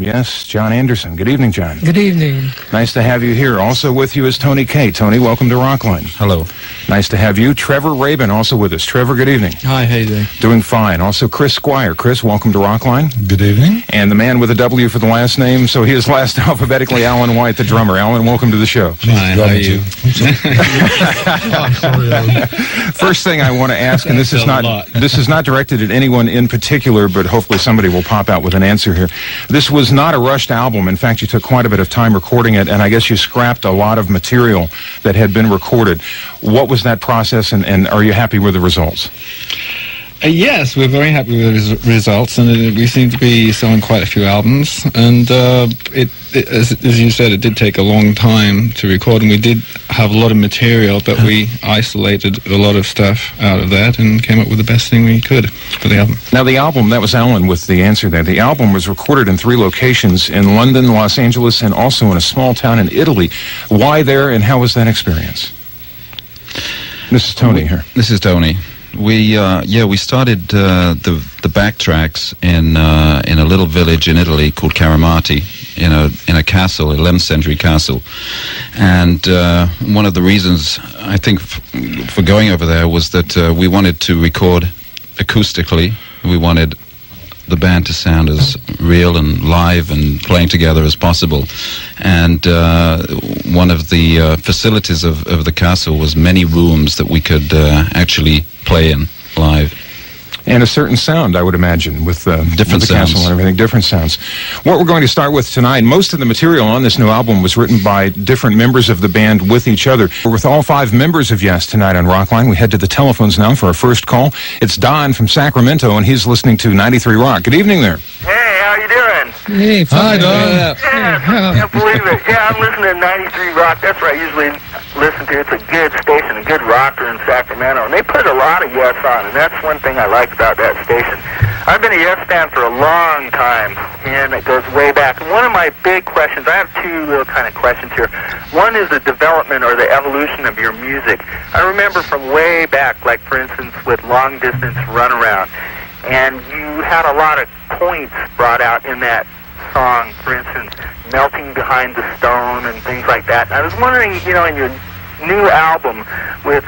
Yes, John Anderson. Good evening, John. Good evening. Nice to have you here. Also with you is Tony Kaye. Tony, welcome to Rockline. Hello. Nice to have you. Trevor Rabin, also with us. Trevor, good evening. Hi, how you doing? Doing fine. Also, Chris Squire. Chris, welcome to Rockline. Good evening. And the man with a W for the last name, so he is last alphabetically Alan White, the drummer. Alan, welcome to the show. Hi, how are you? First thing I want to ask, and this is not directed at anyone in particular, but hopefully somebody will pop out with an answer here. This was not a rushed album. In fact, you took quite a bit of time recording it, and I guess you scrapped a lot of material that had been recorded. What was that process, and are you happy with the results? Yes, we're very happy with the results, and we seem to be selling quite a few albums. And as you said, it did take a long time to record, and we did have a lot of material, but we isolated a lot of stuff out of that and came up with the best thing we could for the album. Now, the album, that was Alan with the answer there. The album was recorded in 3 locations, in London, Los Angeles, and also in a small town in Italy. Why there, and how was that experience? This is Tony here. This is Tony. We started the backtracks in a little village in Italy called Caramati, in a castle, 11th century castle, and one of the reasons I think for going over there was that we wanted to record acoustically. We wanted the band to sound as real and live and playing together as possible. And one of the facilities of the castle was many rooms that we could actually play in live. And a certain sound, I would imagine, with different the castle and everything, different sounds. What we're going to start with tonight, most of the material on this new album was written by different members of the band with each other. We're with all 5 members of Yes tonight on Rockline. We head to the telephones now for our first call. It's Don from Sacramento, and he's listening to 93 Rock. Good evening there. Hey, how you doing? Hey, hi, Don. Yeah, can't believe it. Yeah, I'm listening to 93 Rock. That's what I usually listen to. It's a good station, a good rocker in Sacramento, and they put a lot of Yes on, and that's one thing I like about that station. I've been a Yes fan for a long time, and it goes way back. And one of my big questions, I have 2 little kind of questions here. One is the development or the evolution of your music. I remember from way back, like for instance with Long Distance Runaround, and you had a lot of points brought out in that song, for instance, Melting Behind the Stone and things like that. And I was wondering, in your new album with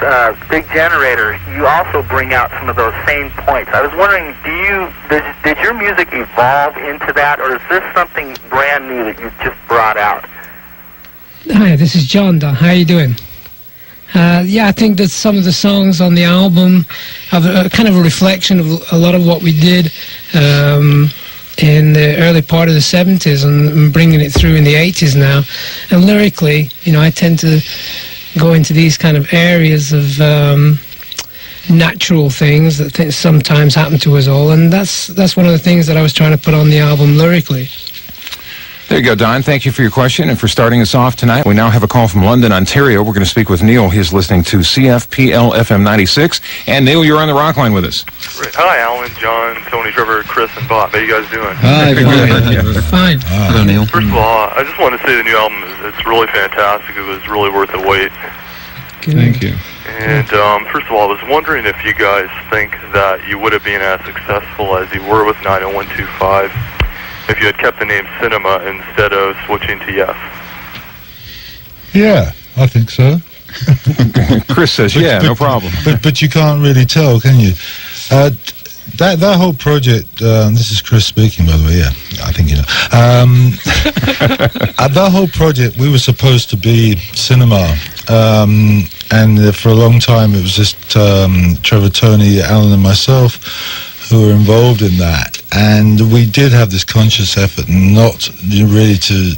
Big Generator, you also bring out some of those same points. I was wondering, did your music evolve into that, or is this something brand new that you've just brought out? Hi, this is John. How are you doing? Yeah, I think that some of the songs on the album have a kind of a reflection of a lot of what we did in the early part of the 70s and bringing it through in the 80s now. And lyrically, I tend to go into these kind of areas of natural things that sometimes happen to us all, and that's one of the things that I was trying to put on the album lyrically. There you go, Don. Thank you for your question and for starting us off tonight. We now have a call from London, Ontario. We're going to speak with Neil. He's listening to CFPL FM 96. And Neil, you're on the Rockline with us. Great. Hi, Alan, John, Tony, Trevor, Chris, and Bob. How you guys doing? Hi, Fine. Hello, Neil. First of all, I just want to say the new album it's really fantastic. It was really worth the wait. Thank you. And first of all, I was wondering if you guys think that you would have been as successful as you were with 90125 if you had kept the name Cinema instead of switching to Yes. Yeah, I think so. Chris says, no problem. But you can't really tell, can you? That whole project, this is Chris speaking, by the way, yeah, I think you know. That whole project, we were supposed to be Cinema, and for a long time it was just Trevor, Tony, Alan and myself who were involved in that. And we did have this conscious effort not really to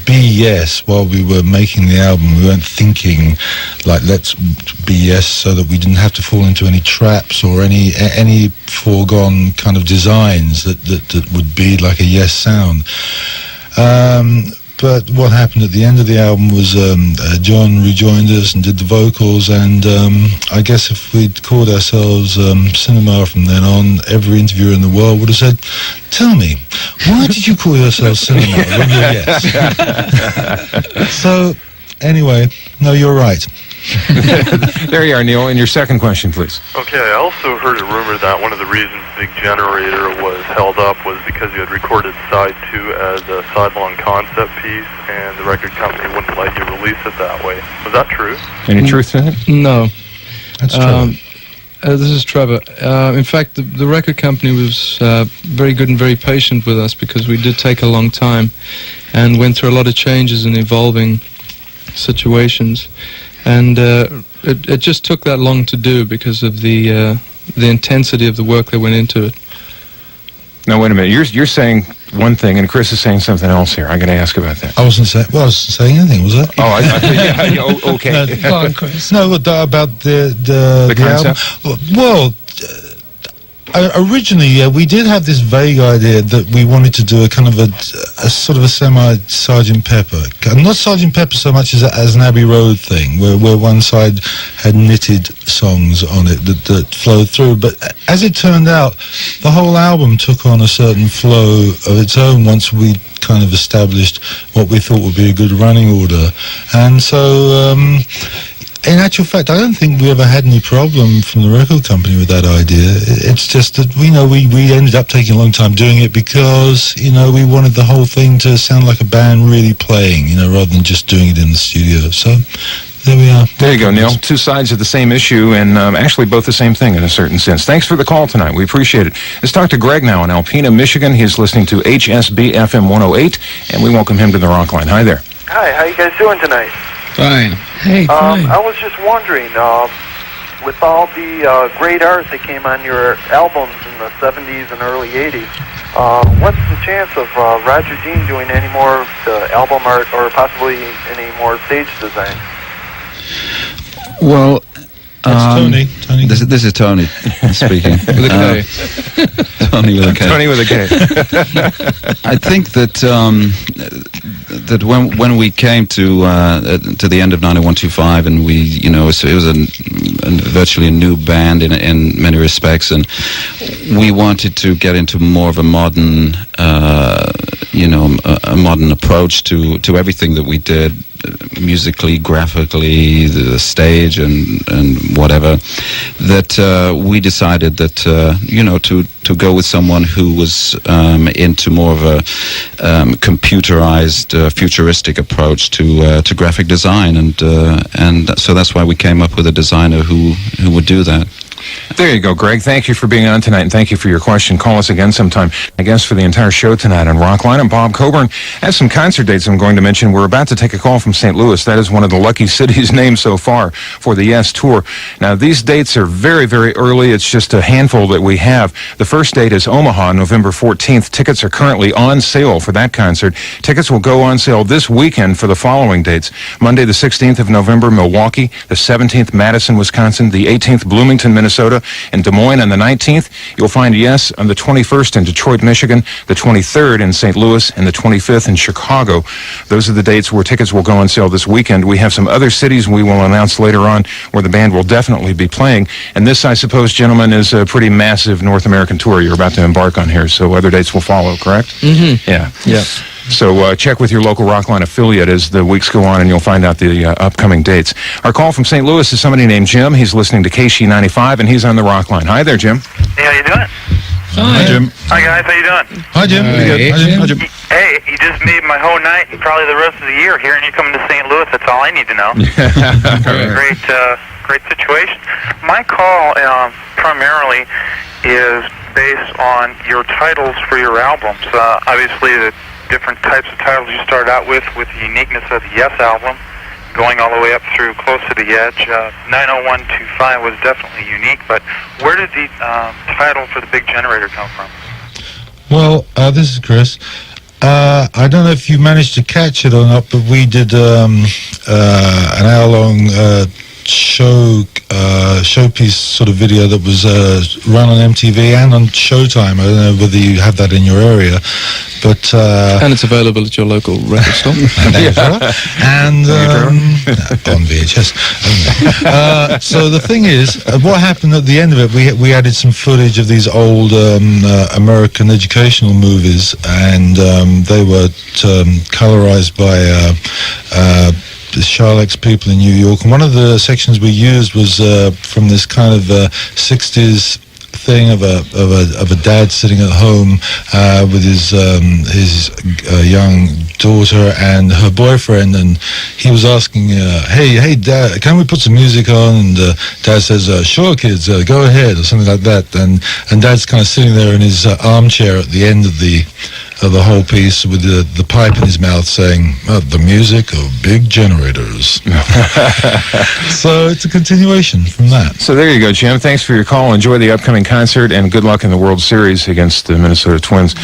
be Yes while we were making the album. We weren't thinking like let's be Yes so that we didn't have to fall into any traps or any foregone kind of designs that would be like a Yes sound. But what happened at the end of the album was John rejoined us and did the vocals, and I guess if we'd called ourselves Cinema from then on, every interviewer in the world would have said, "Tell me, why did you call yourself Cinema when you're Yes?" So, anyway, no, you're right. There you are, Neil. And your second question, please. Okay, I also heard a rumor that one of the reasons Big Generator was held up was because you had recorded side 2 as a sidelong concept piece, and the record company wouldn't let you release it that way. Was that true? Any truth to that? No. That's true. This is Trevor. In fact, the record company was very good and very patient with us, because we did take a long time and went through a lot of changes and evolving situations. And it just took that long to do because of the intensity of the work that went into it. No, wait a minute. You're saying one thing, and Chris is saying something else here. I'm going to ask about that. I wasn't saying anything, was I? Oh, okay. Go on, Chris. No, about the concept? album. Well, originally, we did have this vague idea that we wanted to do a kind of a sort of a semi-Sgt. Pepper. Not Sgt. Pepper so much as an Abbey Road thing, where one side had knitted songs on it that flowed through. But as it turned out, the whole album took on a certain flow of its own once we kind of established what we thought would be a good running order. And so... in actual fact, I don't think we ever had any problem from the record company with that idea. It's just that, we ended up taking a long time doing it because, we wanted the whole thing to sound like a band really playing, rather than just doing it in the studio. So, there we are. There you go, Neil. Two sides of the same issue, and actually both the same thing in a certain sense. Thanks for the call tonight. We appreciate it. Let's talk to Greg now in Alpena, Michigan. He's listening to HSB FM 108, and we welcome him to the Rockline. Hi there. Hi, how you guys doing tonight? Fine. Hey, fine. I was just wondering, with all the great art that came on your albums in the 70s and early 80s, what's the chance of Roger Dean doing any more of the album art or possibly any more stage design? Well, Tony. This is Tony speaking. With a K. Tony with a K. Tony with a K. I think that that when we came to the end of 9125, and it was a virtually a new band in many respects, and we wanted to get into more of a modern a modern approach to everything that we did, musically, graphically, the stage, and whatever, that we decided that to go with someone who was into more of a computerized, futuristic approach to graphic design, and so that's why we came up with a designer who would do that. There you go, Greg. Thank you for being on tonight, and thank you for your question. Call us again sometime. I guess for the entire show tonight on Rockline. I'm Bob Coburn. Has some concert dates I'm going to mention. We're about to take a call from St. Louis. That is one of the lucky cities named so far for the Yes Tour. Now, these dates are very, very early. It's just a handful that we have. The first date is Omaha, November 14th. Tickets are currently on sale for that concert. Tickets will go on sale this weekend for the following dates. Monday, the 16th of November, Milwaukee. The 17th, Madison, Wisconsin. The 18th, Bloomington, Minnesota. In Des Moines on the 19th, you'll find Yes on the 21st in Detroit, Michigan, the 23rd in St. Louis, and the 25th in Chicago. Those are the dates where tickets will go on sale this weekend. We have some other cities we will announce later on where the band will definitely be playing. And this, I suppose, gentlemen, is a pretty massive North American tour you're about to embark on here, so other dates will follow, correct? Mm-hmm. Yeah. So check with your local Rockline affiliate as the weeks go on, and you'll find out the upcoming dates. Our call from St. Louis is somebody named Jim. He's listening to KC95, and he's on the Rockline. Hi there, Jim. Hey, how you doing? Hi, Jim. Hi, guys. How you doing? Hi, Jim. Hi, Jim. Hey, you just made my whole night and probably the rest of the year hearing you coming to St. Louis. That's all I need to know. Great situation. My call primarily is based on your titles for your albums. Obviously, the different types of titles you start out with the uniqueness of the Yes album, going all the way up through Close to the Edge. 90125 was definitely unique, but where did the title for the Big Generator come from? Well, this is Chris. I don't know if you managed to catch it or not, but we did an hour-long showpiece sort of video that was run on MTV and on Showtime. I don't know whether you have that in your area, but and it's available at your local record store. And on VHS. So the thing is, what happened at the end of it? We added some footage of these old American educational movies, and they were colorized by Charlex people in New York. And one of the sections we used was from this kind of 60s thing of a dad sitting at home with his young daughter and her boyfriend, and he was asking, hey Dad, can we put some music on? And Dad says, sure kids, go ahead, or something like that. And Dad's kind of sitting there in his armchair at the end of the whole piece with the pipe in his mouth saying, the music of big generators. So it's a continuation from that. So there you go, Jim. Thanks for your call. Enjoy the upcoming concert, and good luck in the World Series against the Minnesota Twins.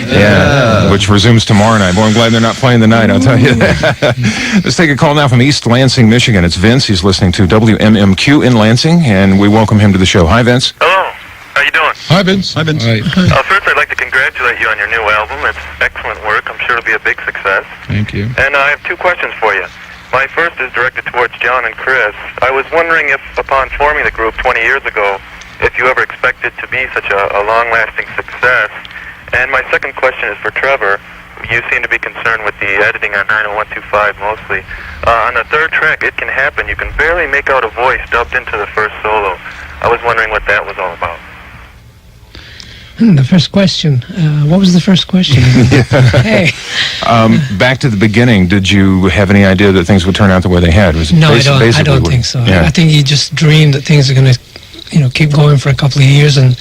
Yeah, which resumes tomorrow night. Boy, I'm glad they're not playing tonight, I'll tell you that. Let's take a call now from East Lansing, Michigan. It's Vince. He's listening to WMMQ in Lansing, and we welcome him to the show. Hi, Vince. Hello. How you doing? Hi, Vince. Hi, Vince. Right. First, I'd like to congratulate you on your new album. It's excellent work. I'm sure it'll be a big success. Thank you. And I have two questions for you. My first is directed towards John and Chris. I was wondering if, upon forming the group 20 years ago, if you ever expected to be such a long-lasting success. And my second question is for Trevor. You seem to be concerned with the editing on 90125 mostly. On the third track, It Can Happen, you can barely make out a voice dubbed into the first solo. I was wondering what that was all about. The first question. What was the first question? Hey. Back to the beginning, did you have any idea that things would turn out the way they had? Was it No, I don't think so. Yeah. I think he just dreamed that things are going to, keep going for a couple of years, and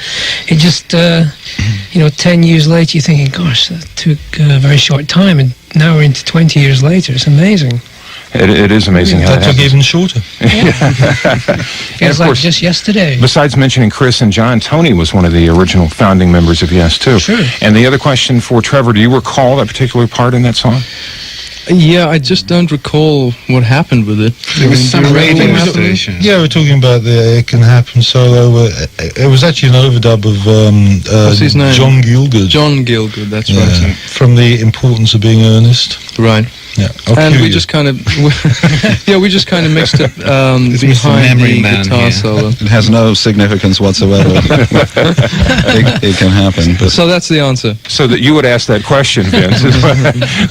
it just, 10 years later, you're thinking, gosh, that took a very short time, and now we're into 20 years later. It's amazing. It is amazing how That that took happens. even shorter. Feels like just yesterday. Besides mentioning Chris and John, Tony was one of the original founding members of Yes, too. Sure. And the other question for Trevor, do you recall that particular part in that song? Yeah, I just don't recall what happened with it. There was some radio was- station. Yeah, we're talking about the It Can Happen solo. It was actually an overdub of What's his name? John Gielgud. John Gielgud, that's Yeah, right. from The Importance of Being Earnest. Right. Yeah. And we just kind of, we just kind of mixed it Mr. behind Memory the Man guitar here. solo. It has no significance whatsoever. it can happen. But So that's the answer. So that you would ask that question, Vince.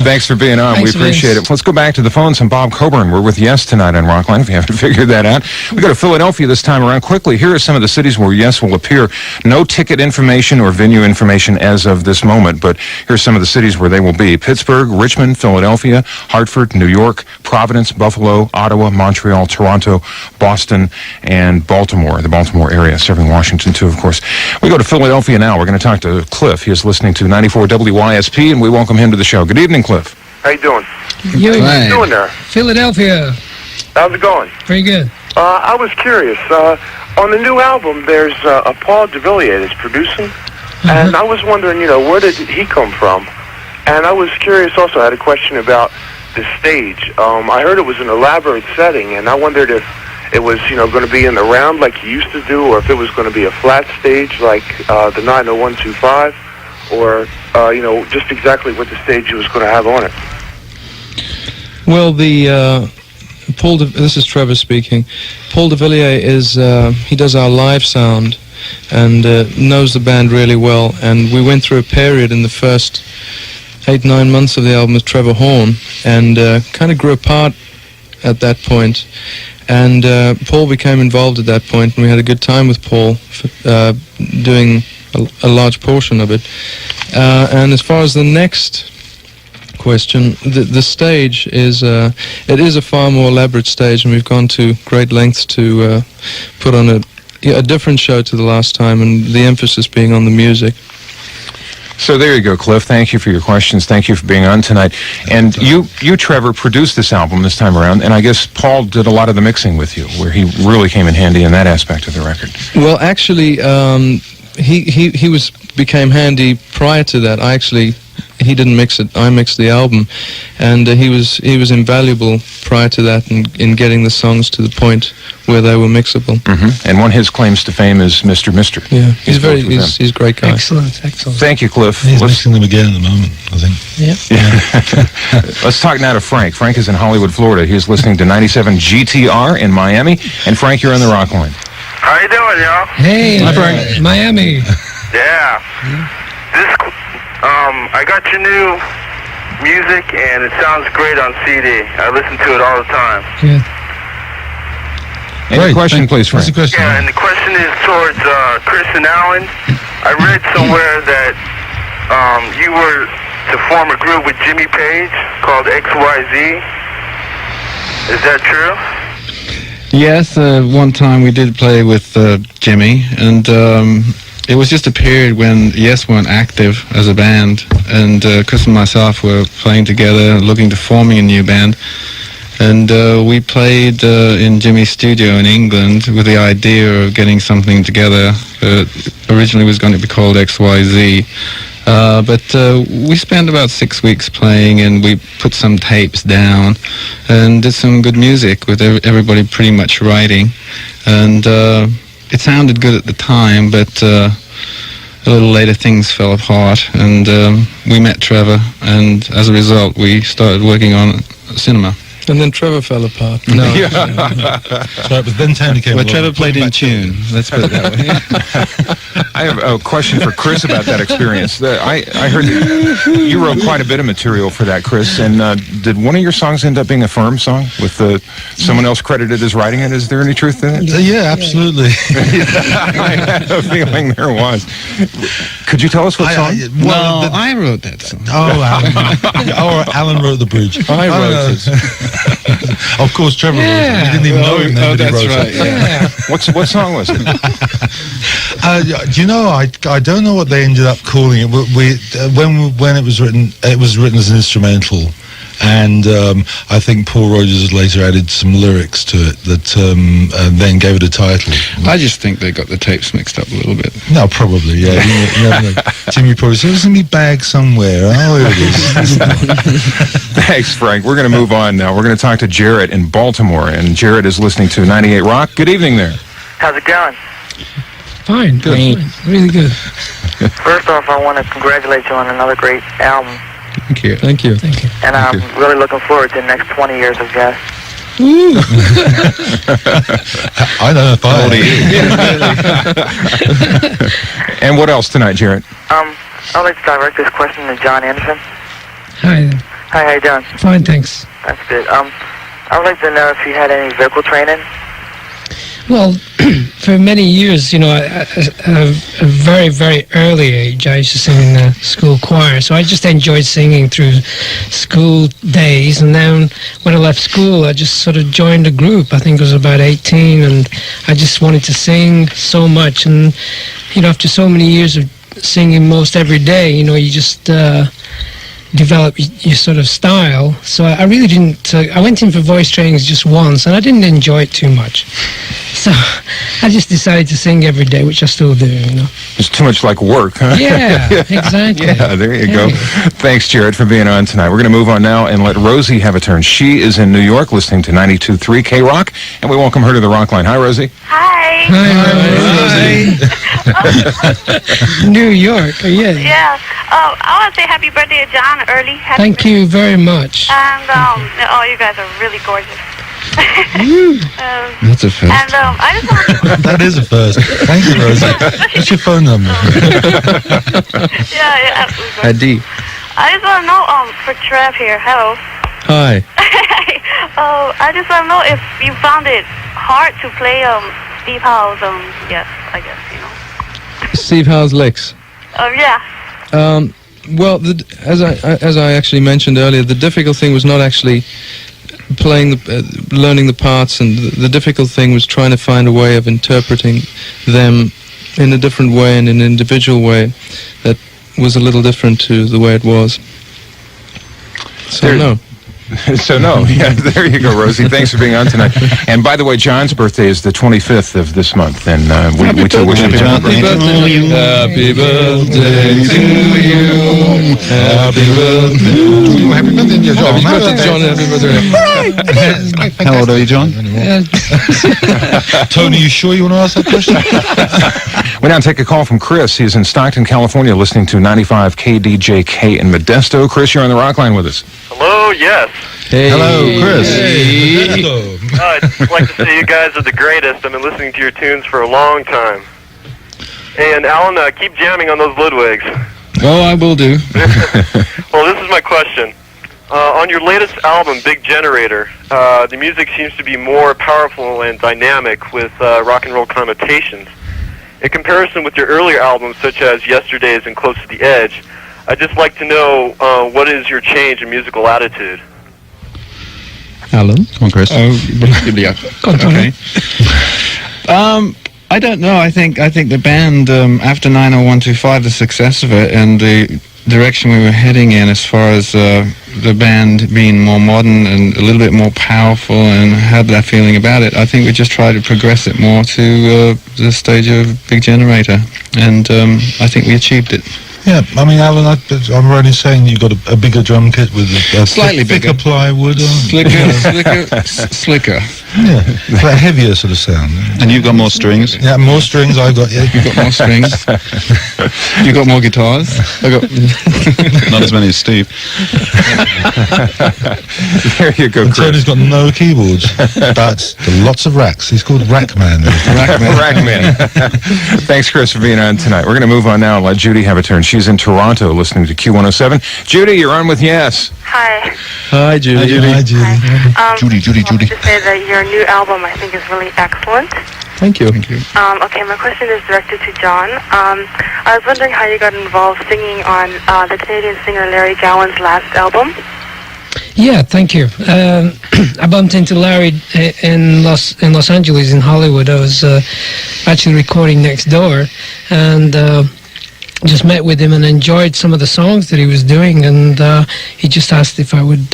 Thanks for being on. Thanks, We appreciate Vince. it. Let's go back to the phones. And Bob Coburn. We're with Yes tonight on Rockline, if you haven't figured that out. We go to Philadelphia this time around. Quickly, here are some of the cities where Yes will appear. No ticket information or venue information as of this moment, but here's some of the cities where they will be. Pittsburgh, Richmond, Philadelphia, Hartford, New York, Providence, Buffalo, Ottawa, Montreal, Toronto, Boston, and Baltimore, the Baltimore area, serving Washington too, of course. We go to Philadelphia now. We're going to talk to Cliff. He is listening to 94 WYSP, and we welcome him to the show. Good evening, Cliff. How you doing? You Right. Doing there? Philadelphia. How's it going? Very good. I was curious. On the new album, there's a Paul DeVilliers that's producing, and I was wondering, where did he come from? And I was curious also. I had a question about the stage. I heard it was an elaborate setting, and I wondered if it was, going to be in the round like you used to do, or if it was going to be a flat stage like the 90125, or, just exactly what the stage he was going to have on it. Well, this is Trevor speaking. Paul DeVilliers is, he does our live sound and knows the band really well, and we went through a period in the first 8-9 months of the album with Trevor Horn, and kind of grew apart at that point. And Paul became involved at that point, and we had a good time with Paul doing a large portion of it. And as far as the next question, the stage is it is a far more elaborate stage, and we've gone to great lengths to put on a different show to the last time, and the emphasis being on the music. So there you go, Cliff. Thank you for your questions. Thank you for being on tonight. And you, Trevor, produced this album this time around, and I guess Paul did a lot of the mixing with you, where he really came in handy in that aspect of the record. Well, actually, he became handy prior to that. He didn't mix it. I mixed the album, and he was invaluable prior to that in getting the songs to the point where they were mixable. Mm-hmm. And one of his claims to fame is Mr. Mister. Yeah, he's worked with them. he's a great guy. Excellent. Thank you, Cliff. He's mixing them again at the moment, I think. Yeah. Let's talk now to Frank. Frank is in Hollywood, Florida. He's listening to 97 GTR in Miami. And Frank, you're on the Rockline. How you doing, y'all? Hey, Hi, Frank. Miami. Yeah. I got your new music, and it sounds great on CD. I listen to it all the time. Good. Any question, please, Frank? What's the question? Yeah, and the question is towards Chris and Alan. I read somewhere that you were to form a group with Jimmy Page called XYZ. Is that true? Yes, one time we did play with Jimmy, and it was just a period when Yes weren't active as a band, and Chris and myself were playing together, looking to forming a new band. And we played in Jimmy's studio in England with the idea of getting something together. Originally it was going to be called XYZ. But we spent about 6 weeks playing, and we put some tapes down and did some good music with everybody pretty much writing. And it sounded good at the time, but a little later things fell apart, and we met Trevor, and as a result we started working on cinema. And then Trevor fell apart. No. That's right, but then Tony came Well, along. Trevor played in tune. Let's put it that way. I have a question for Chris about that experience. I heard that you wrote quite a bit of material for that, Chris, and did one of your songs end up being a Firm song with someone else credited as writing it? Is there any truth to that? Yeah, absolutely. I had a feeling there was. Could you tell us what song? I wrote that song. Alan wrote the bridge. I wrote it. Of course, Trevor wrote it. We didn't even know him then, but he wrote it. Yeah. What song was it? Do you know? I don't know what they ended up calling it. When it was written as an instrumental, and I think Paul Rogers later added some lyrics to it that and then gave it a title. I just think they got the tapes mixed up a little bit. No, probably, yeah. You never know. Jimmy probably said, "It's in my bag somewhere." Oh, here it is. Thanks, Frank. We're going to move on now. We're going to talk to Jarrett in Baltimore, and Jarrett is listening to 98 Rock. Good evening there. How's it going? Fine. Good. Fine. Really good. First off, I want to congratulate you on another great album. Thank you. Thank you. Thank you. And I'm really looking forward to the next 20 years of jazz. I don't know if I And what else tonight, Jarrett? I'd like to direct this question to John Anderson. Hi. Hi, how you doing? Fine, thanks. That's good. I would like to know if you had any vocal training. Well, for many years, at a very, very early age, I used to sing in the school choir. So I just enjoyed singing through school days. And then when I left school, I just sort of joined a group. I think I was about 18, and I just wanted to sing so much. And, after so many years of singing most every day, you just develop your sort of style. So I really didn't, I went in for voice trainings just once, and I didn't enjoy it too much. So I just decided to sing every day, which I still do, It's too much like work, huh? Yeah, exactly. Yeah, there you go. Thanks, Jared, for being on tonight. We're going to move on now and let Rosie have a turn. She is in New York listening to 92.3 K-Rock, and we welcome her to the Rockline. Hi, Rosie. Hi. Hi. New York, yeah. Yeah. I want to say happy birthday to John early. Thank you very much. And, you guys are really gorgeous. That's a first. And I just want to... That is a first. Thank you, Rosie. What's your phone number? yeah, absolutely. ID. I just want to know, for Trev here, hello. Hi. I just want to know if you found it hard to play Steve Howe's, yes, I guess, Steve Howe's licks. Yeah. Well, as I actually mentioned earlier, the difficult thing was not actually playing learning the parts, and the difficult thing was trying to find a way of interpreting them in a different way, and in an individual way that was a little different to the way it was. So no. So no, yeah, there you go, Rosie. Thanks for being on tonight. And by the way, John's birthday is the 25th of this month, and we too wish him Happy birthday. Happy birthday to you. Happy birthday. Happy birthday, John. Happy birthday, John. Happy birthday. How old are you, John? Tony, you sure you want to ask that question? We now take a call from Chris. He's in Stockton, California, listening to 95 KDJK in Modesto. Chris, you're on the Rockline with us. Hello, yes. Hey. Hello, Chris. Hey. I'd like to say you guys are the greatest. I've been listening to your tunes for a long time. And Alan, keep jamming on those Ludwigs. Oh, I will do. Well, this is my question. On your latest album, Big Generator, the music seems to be more powerful and dynamic with rock and roll connotations. In comparison with your earlier albums, such as Yesterday's and Close to the Edge, I'd just like to know what is your change in musical attitude? Alan? Come on, Chris. Yeah. Okay. I don't know. I think the band, after 90125, the success of it and the direction we were heading in as far as the band being more modern and a little bit more powerful and had that feeling about it, I think we just tried to progress it more to the stage of Big Generator, and I think we achieved it. Yeah, I mean, Alan, I'm already saying you got a bigger drum kit with a slightly thicker bigger plywood, slicker. Yeah, that heavier sort of sound. And you've got more strings? Yeah, more strings. I've got. Yeah, You've got more strings. You got more guitars. I got not as many as Steve. There you go, and Chris. Tony's got no keyboards, but lots of racks. He's called Rackman. Rackman. Thanks, Chris, for being on tonight. We're going to move on now and let Judy have a turn. She's in Toronto listening to Q107. Judy, you're on with Yes. Hi. Hi, Judy. Hi, Judy. Judy. Judy. I wanted to say that your new album, I think, is really excellent. Thank you. Thank you. Okay, my question is directed to John. I was wondering how you got involved singing on the Canadian singer Larry Gowan's last album. Yeah, thank you. I bumped into Larry in Los Angeles, in Hollywood. I was actually recording next door, and just met with him and enjoyed some of the songs that he was doing, and he just asked if I would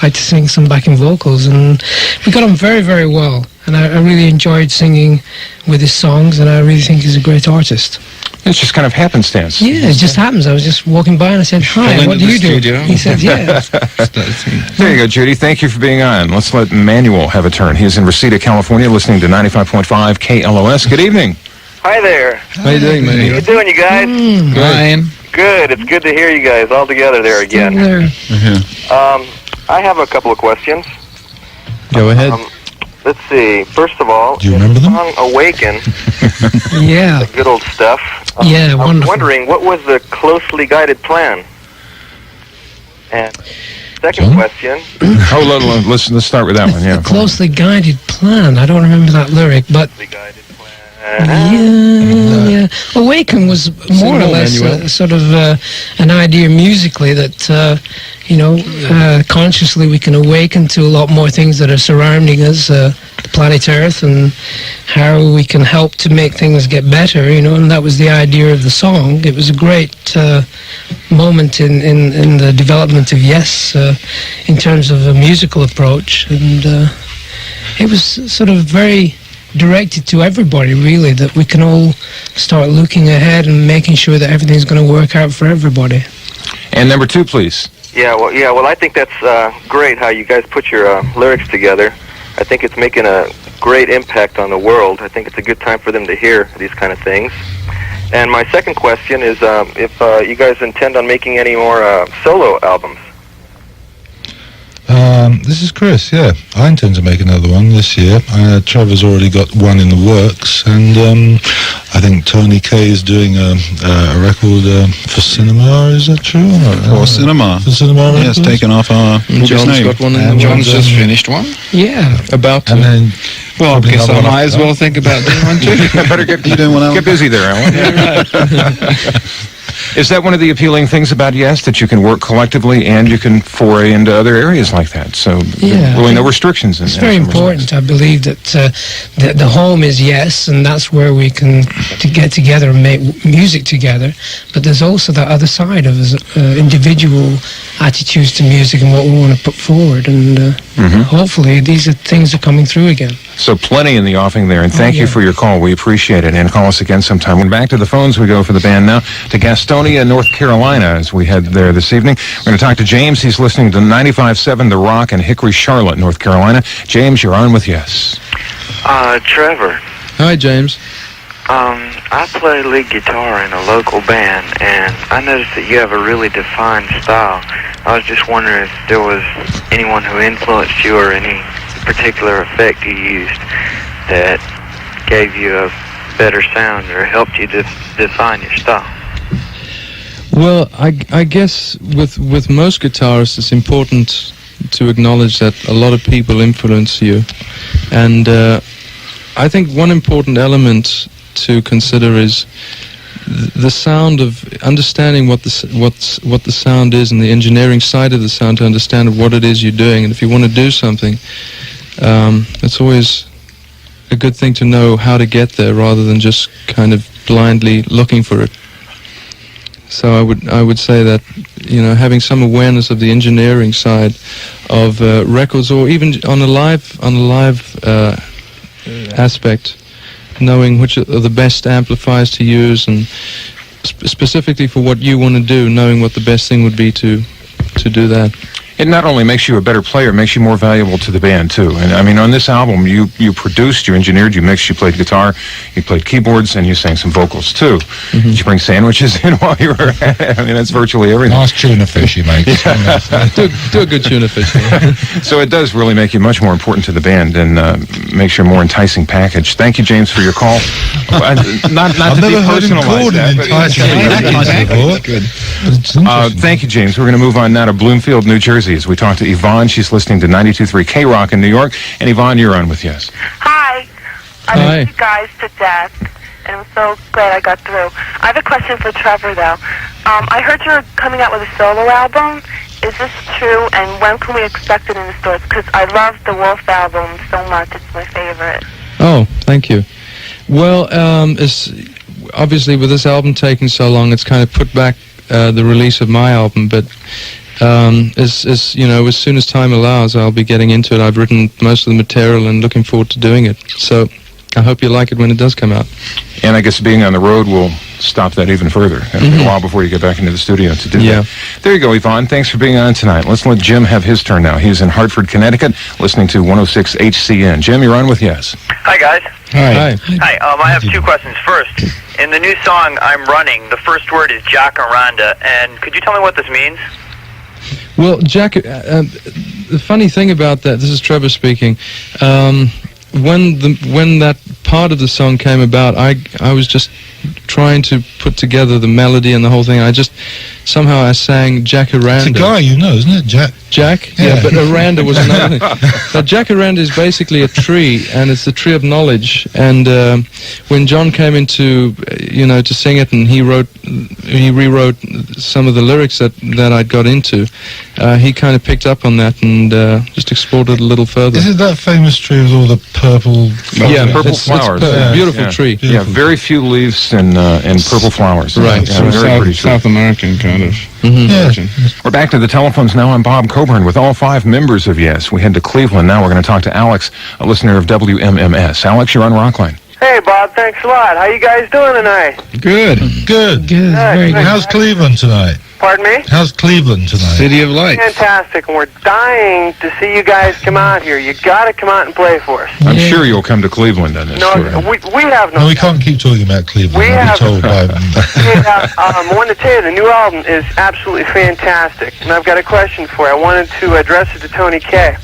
like to sing some backing vocals, and we got on very, very well, and I really enjoyed singing with his songs, and I really think he's a great artist. It's just kind of happenstance. Yeah, it just happens. I was just walking by and I said, "Hi, what do you do?" Studio. He said, "Yeah." There you go, Judy. Thank you for being on. Let's let Manuel have a turn. He's in Reseda, California, listening to 95.5 KLOS. Good evening. Hi there. How you doing, man? How you doing, you guys? Ryan. Good. It's good to hear you guys all together there again. There. I have a couple of questions. Go ahead. Let's see. First of all, Do you remember them? song Awaken, Yeah. good old stuff. Yeah, I was wonderful. wondering, what was the closely guided plan? And second John? question, Let's start with that one. Yeah. Closely guided plan. I don't remember that lyric, but closely guided plan. yeah. Awaken was more or more, less Manuel. sort of an idea musically that, consciously we can awaken to a lot more things that are surrounding us, the planet Earth, and how we can help to make things get better, and that was the idea of the song. It was a great moment in the development of Yes, in terms of a musical approach, and it was sort of very directed to everybody, really, that we can all start looking ahead and making sure that everything's going to work out for everybody. And number two, please. Yeah, well, I think that's great how you guys put your lyrics together. I think it's making a great impact on the world. I think it's a good time for them to hear these kind of things. And my second question is if you guys intend on making any more solo albums. This is Chris, yeah. I intend to make another one this year. Trevor's already got one in the works, and I think Tony Kaye is doing a record for cinema, is that true? For cinema. For cinema Yeah, it's records? taken off our John's name. got one in And the John's works. just finished one. Yeah. About to. And then Well, I probably guess another I one might after as well think about doing one too. Better get You doing one, Alan? Get busy there, Alan. Is that one of the appealing things about Yes, that you can work collectively and you can foray into other areas like that? So Yeah, really I no think restrictions. It's very important. I believe that the home is Yes, and that's where we can get together and make music together. But there's also that other side of us, individual attitudes to music and what we want to put forward. And hopefully these are things are coming through again. So plenty in the offing there, and thank you for your call. We appreciate it, and call us again sometime. We're back to the phones. We go for the band now to Gastonia, North Carolina, as we head there this evening. We're going to talk to James. He's listening to 95.7 The Rock in Hickory, Charlotte, North Carolina. James, you're on with Yes. Trevor, Hi, James. I play lead guitar in a local band, and I noticed that you have a really defined style. I was just wondering if there was anyone who influenced you or any particular effect you used that gave you a better sound or helped you to define your style. Well, I guess with most guitarists, it's important to acknowledge that a lot of people influence you, and I think one important element to consider is the sound of understanding what the sound is and the engineering side of the sound to understand what it is you're doing. And if you want to do something, it's always a good thing to know how to get there rather than just kind of blindly looking for it. So I would say that, you know, having some awareness of the engineering side of records, or even on a live aspect, knowing which are the best amplifiers to use, and specifically for what you want to do, knowing what the best thing would be to do that. It not only makes you a better player, it makes you more valuable to the band, too. And, I mean, on this album, you produced, you engineered, you mixed, you played guitar, you played keyboards, and you sang some vocals, too. Mm-hmm. Did you bring sandwiches in while you were at it? I mean, that's virtually everything. Nice tuna fish you make. do a good tuna fish. So it does really make you much more important to the band and makes you a more enticing package. Thank you, James, for your call. Not I've to never heard him depersonalize called an enticing package. Good. Thank you, James. We're going to move on now to Bloomfield, New Jersey, as we talk to Yvonne. She's listening to 92.3 K-Rock in New York. And Yvonne, you're on with Yes. Hi. I love you guys to death, and I'm so glad I got through. I have a question for Trevor, though. I heard you're coming out with a solo album. Is this true, and when can we expect it in the stores? Because I love the Wolf album so much. It's my favorite. Oh, thank you. Well, it's obviously with this album taking so long, it's kind of put back the release of my album, but as you know, as soon as time allows, I'll be getting into it. I've written most of the material and looking forward to doing it. So I hope you like it when it does come out. And I guess being on the road will stop that even further. It'll be a while before you get back into the studio to do that. There you go, Yvonne. Thanks for being on tonight. Let's let Jim have his turn now. He's in Hartford, Connecticut, listening to 106 HCN. Jim, you're on with Yes. Hi, guys. Hi. Hi. I have two questions. First, in the new song, I'm Running, the first word is Jacaranda, and could you tell me what this means? Well, Jack, the funny thing about that, this is Trevor speaking, when that part of the song came about, I was just trying to put together the melody and the whole thing. Somehow I sang Jacaranda. It's a guy you know, isn't it? Jack? Yeah, but Aranda was another thing. But Jacaranda is basically a tree, and it's the tree of knowledge. And when John came into, to sing it, and he rewrote some of the lyrics that I'd got into, he kind of picked up on that and just explored it a little further. Is it that famous tree with all the purple... purple flowers. Beautiful tree. Yeah, very few leaves and purple flowers. Right. Yeah, very pretty tree. South American kind of. We're back to the telephones now. I'm Bob Coburn with all 5 members of Yes. We head to Cleveland now. We're going to talk to Alex, a listener of WMMS. Alex, you're on Rockline. Hey, Bob, thanks a lot. How you guys doing tonight? Good. Very good. How's Cleveland tonight? Pardon me? How's Cleveland tonight? City of Lights. Fantastic, and we're dying to see you guys come out here. You got to come out and play for us. I'm sure you'll come to Cleveland on this tour. We have no... No, we can't keep talking about Cleveland. We have... told by them. I wanted to tell you, the new album is absolutely fantastic, and I've got a question for you. I wanted to address it to Tony Kaye.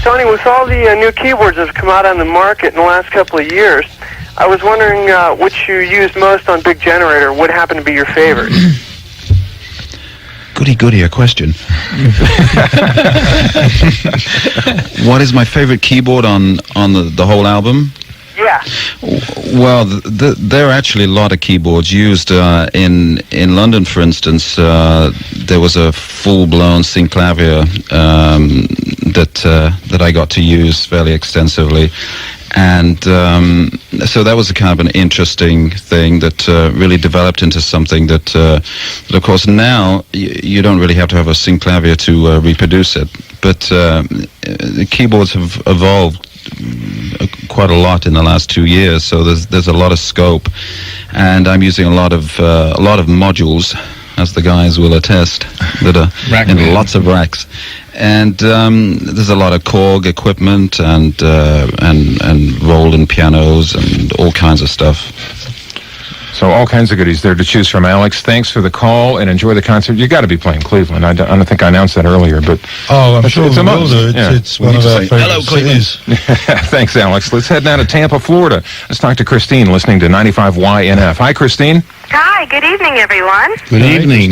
Tony, with all the new keyboards that have come out on the market in the last couple of years, I was wondering which you used most on Big Generator would happen to be your favorite. Goody, a question. What is my favorite keyboard on the whole album? Yeah. Well, there are actually a lot of keyboards used. In London, for instance, there was a full-blown synclavier that I got to use fairly extensively. And so that was a kind of an interesting thing that really developed into something that of course, now you don't really have to have a synclavier to reproduce it. But the keyboards have evolved quite a lot in the last 2 years, so there's a lot of scope, and I'm using a lot of modules, as the guys will attest, that are in lots of racks. And there's a lot of Korg equipment and Roland pianos and all kinds of stuff. So all kinds of goodies there to choose from. Alex, thanks for the call and enjoy the concert. You got to be playing Cleveland. I don't think I announced that earlier, but I'm sure it's we a will must. do. It's one of our favorite cities. Thanks, Alex. Let's head down to Tampa, Florida. Let's talk to Christine, listening to 95 YNF. Hi, Christine. Hi, good evening, everyone. Good evening.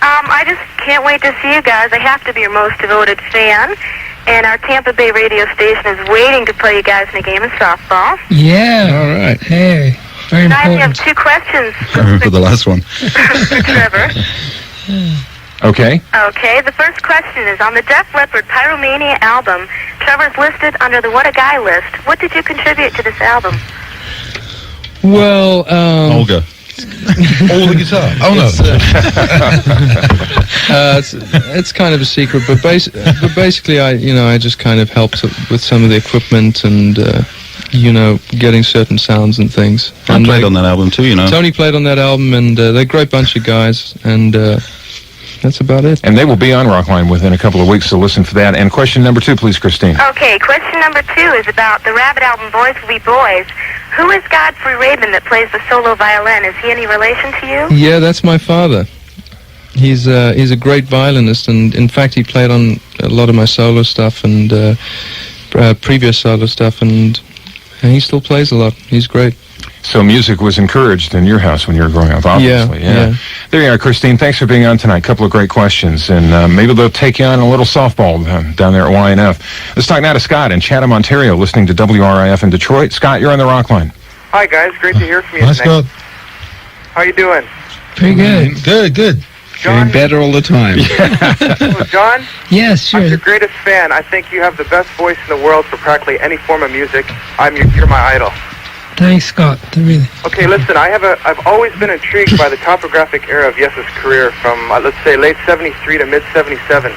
I just can't wait to see you guys. I have to be your most devoted fan. And our Tampa Bay radio station is waiting to play you guys in a game of softball. Yeah. All right. Hey, very And I have important. 2 questions I remember the last one. for Trevor. Okay. Okay, the first question is, on the Def Leppard Pyromania album, Trevor's listed under the What a Guy list. What did you contribute to this album? Well, Olga. All the guitar. Oh no. It's kind of a secret, but basically, I just kind of helped with some of the equipment and getting certain sounds and things. I And played on that album too, Tony played on that album, and they're a great bunch of guys, and that's about it. And they will be on Rockline within a couple of weeks, so listen for that. And question number 2, please, Christine. Okay, question number 2 is about the Rabin album Boys Will Be Boys. Who is Godfrey Rabin that plays the solo violin? Is he any relation to you? Yeah, that's my father. He's a great violinist, and in fact, he played on a lot of my solo stuff and previous solo stuff, and he still plays a lot. He's great. So music was encouraged in your house when you were growing up, obviously. Yeah. There you are, Christine. Thanks for being on tonight. Couple of great questions, and maybe they'll take you on a little softball down there at YNF. Let's talk now to Scott in Chatham, Ontario, listening to WRIF in Detroit. Scott, you're on the Rockline. Hi, guys. Great to hear from you Hi, tonight. Scott. How you doing? Pretty good. Good. John? Getting better all the time. Oh, John? Yes, sure. I'm your greatest fan. I think you have the best voice in the world for practically any form of music. You're my idol. Thanks, Scott. Really. Okay, listen, I've always been intrigued by the topographic era of Yes's career from, let's say, late 73 to mid-77.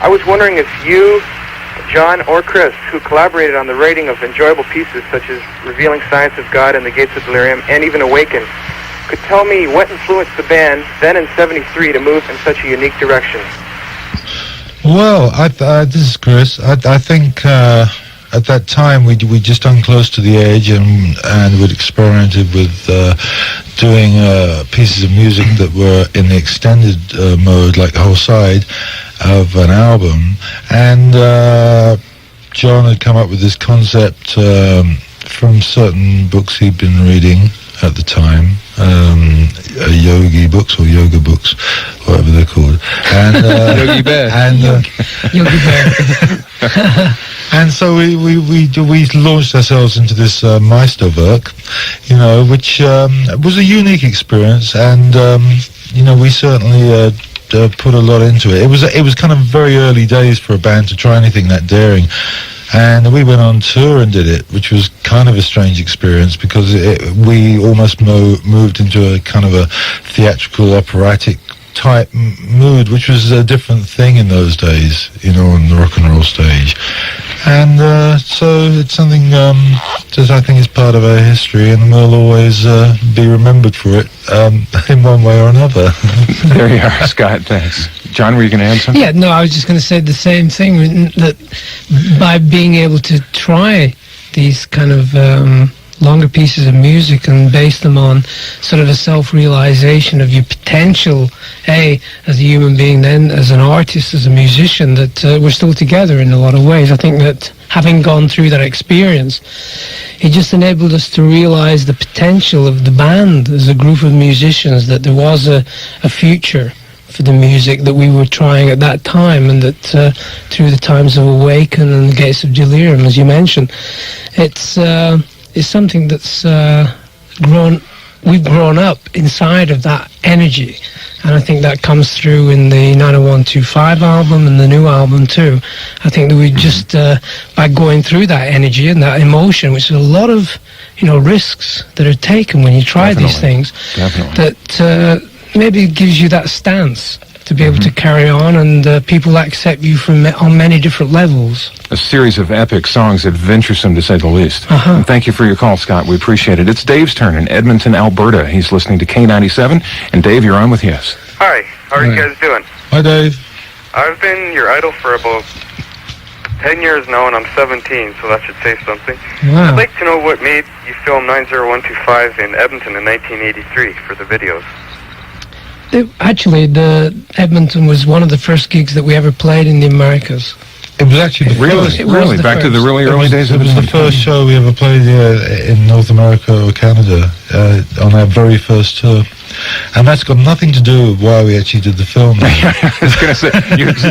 I was wondering if you, John, or Chris, who collaborated on the writing of enjoyable pieces such as Revealing Science of God and The Gates of Delirium, and even Awaken, could tell me what influenced the band then in 73 to move in such a unique direction. Well, this is Chris. I think at that time we just done Close to the Edge and we'd experimented with doing pieces of music that were in the extended mode, like the whole side of an album. And John had come up with this concept from certain books he'd been reading at the time, yogi books or yoga books, whatever they're called, and Yogi Bear. and Yogi Bear. and so we launched ourselves into this Meisterwerk, which was a unique experience, and we certainly put a lot into it. It was kind of very early days for a band to try anything that daring. And we went on tour and did it, which was kind of a strange experience because we almost moved into a kind of a theatrical, operatic type mood, which was a different thing in those days, on the rock and roll stage. And so it's something that I think is part of our history, and we'll always be remembered for it in one way or another. There you are, Scott. Thanks. John, were you going to add something? Yeah, no, I was just going to say the same thing, that by being able to try these kind of longer pieces of music and base them on sort of a self-realization of your potential, as a human being, then as an artist, as a musician, that we're still together in a lot of ways. I think that having gone through that experience, it just enabled us to realize the potential of the band as a group of musicians, that there was a future for the music that we were trying at that time, and that through the times of Awaken and the Gates of Delirium, as you mentioned, it's something that's we've grown up inside of that energy, and I think that comes through in the 90125 album and the new album too. I think that we just by going through that energy and that emotion, which is a lot of risks that are taken when you try these things, that maybe it gives you that stance to be able to carry on, and people accept you on many different levels. A series of epic songs, adventuresome to say the least. And thank you for your call, Scott. We appreciate it. It's Dave's turn in Edmonton, Alberta. He's listening to K97. And Dave, you're on with Yes. Hi. How are you guys doing? Hi, Dave. I've been your idol for about 10 years now, and I'm 17, so that should say something. Wow. I'd like to know what made you film 90125 in Edmonton in 1983 for the videos. Actually, the Edmonton was one of the first gigs that we ever played in the Americas. It was actually the first. Really, back to the really early days It of was the first show we ever played in North America or Canada on our very first tour. And that's got nothing to do with why we actually did the film. I was going to say,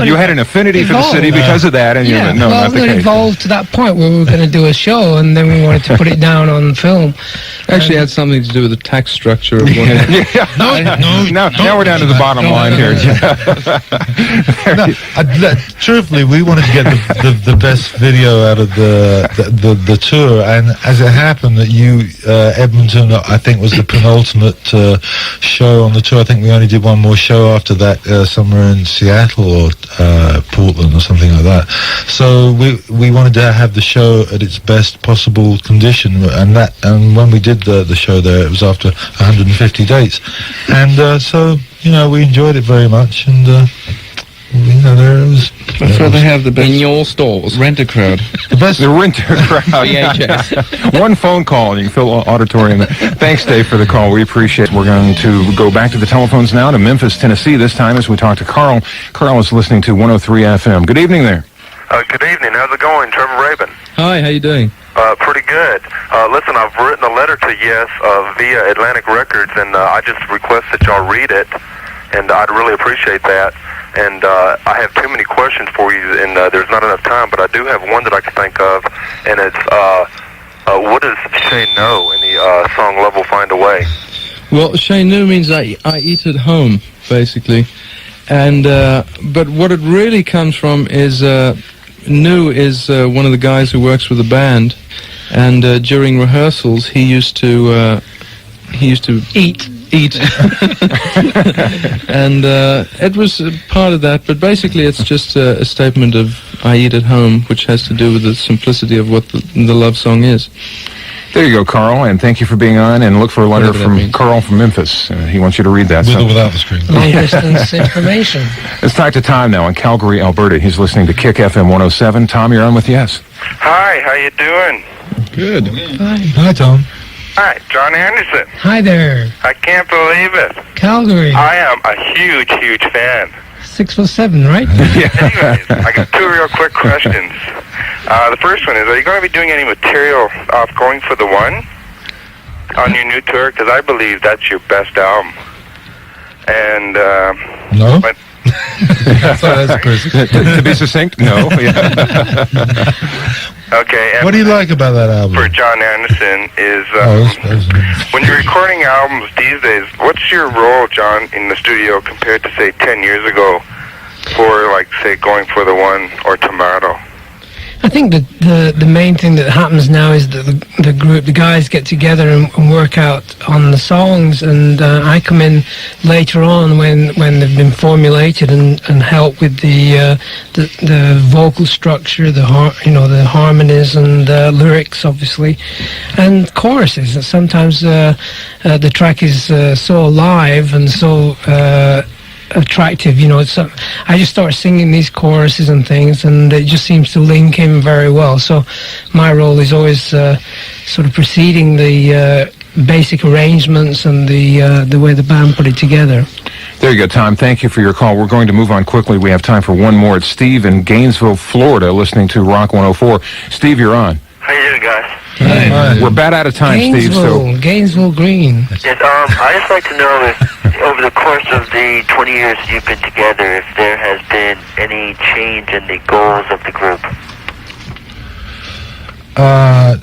you had an affinity for the city because of that, and you went, no, not the case. It evolved to that point where we were going to do a show, and then we wanted to put it down on film. Actually, had something to do with the tax structure of one. Now we're down to the bottom line here. Truthfully, we wanted to get the best video out of the tour, and as it happened that Edmonton, I think, was the penultimate show on the tour. I think we only did one more show after that, somewhere in Seattle or Portland or something like that. So we wanted to have the show at its best possible condition, and when we did the show there, it was after 150 dates, and so we enjoyed it very much, and there it was. That's where they have the best in your stores. Rent-A-Crowd. The rent-a-crowd. VHS. One phone call and you can fill auditorium. Thanks, Dave, for the call. We appreciate it. We're going to go back to the telephones now to Memphis, Tennessee, this time as we talk to Carl. Carl is listening to 103 FM. Good evening there. Good evening. How's it going? Trevor Rabin. Hi, how you doing? Pretty good. Listen, I've written a letter to Yes via Atlantic Records, and I just request that y'all read it, and I'd really appreciate that. And I have too many questions for you, and there's not enough time, but I do have one that I can think of, and it's, what does Say No in the song Love Will Find a Way? Well, Say No means I eat at home, basically. And but what it really comes from is Nu is one of the guys who works with the band, and during rehearsals he used to eat. And it was part of that, but basically it's just a statement of I eat at home, which has to do with the simplicity of what the love song is. There you go, Carl, and thank you for being on, and look for a letter from Carl from Memphis. He wants you to read that. With or without the screen. Long-distance information. Let's talk to Tom now in Calgary, Alberta. He's listening to Kick FM 107. Tom, you're on with Yes. Hi, how you doing? Good. Hi, Tom. Hi, John Anderson. Hi there. I can't believe it. Calgary. I am a huge fan. 6'7", right? Anyways, I got two real quick questions. The first one is, are you going to be doing any material off Going for the One on your new tour? Because I believe that's your best album. And, no? But, to be succinct, no. Okay. What do you like about that album? For John Anderson is, when you're recording albums these days, what's your role, John, in the studio compared to, say, 10 years ago for, like, say, Going for the One or Tomato? I think that the main thing that happens now is that the guys get together and work out on the songs, and I come in later on when they've been formulated and help with the vocal structure, the harmonies and lyrics, obviously, and choruses. And sometimes the track is so alive and so attractive, I just start singing these choruses and things, and it just seems to link in very well. So my role is always sort of preceding the basic arrangements and the way the band put it together. There you go, Tom. Thank you for your call. We're going to move on quickly. We have time for one more. It's Steve in Gainesville, Florida, listening to Rock 104. Steve, you're on. How you doing, guys? Hi. We're about out of time, Steve. So Gainesville Green. Yes, I just like to know if, over the course of the 20 years you've been together, if there has been any change in the goals of the group.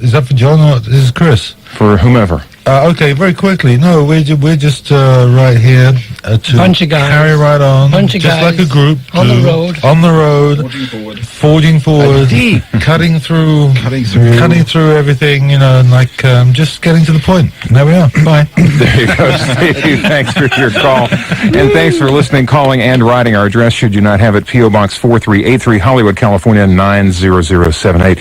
Is that for John or this is Chris? For whomever. Okay, very quickly. No, we're just right here to bunch of guys. Carry right on. Bunch of just guys like a group. on the road. On the road. Forging forward. Cutting through everything, and like just getting to the point. And there we are. Bye. There you go, Steve. Thanks for your call. And thanks for listening, calling, and writing. Our address, should you not have it, P.O. Box 4383, Hollywood, California, 90078.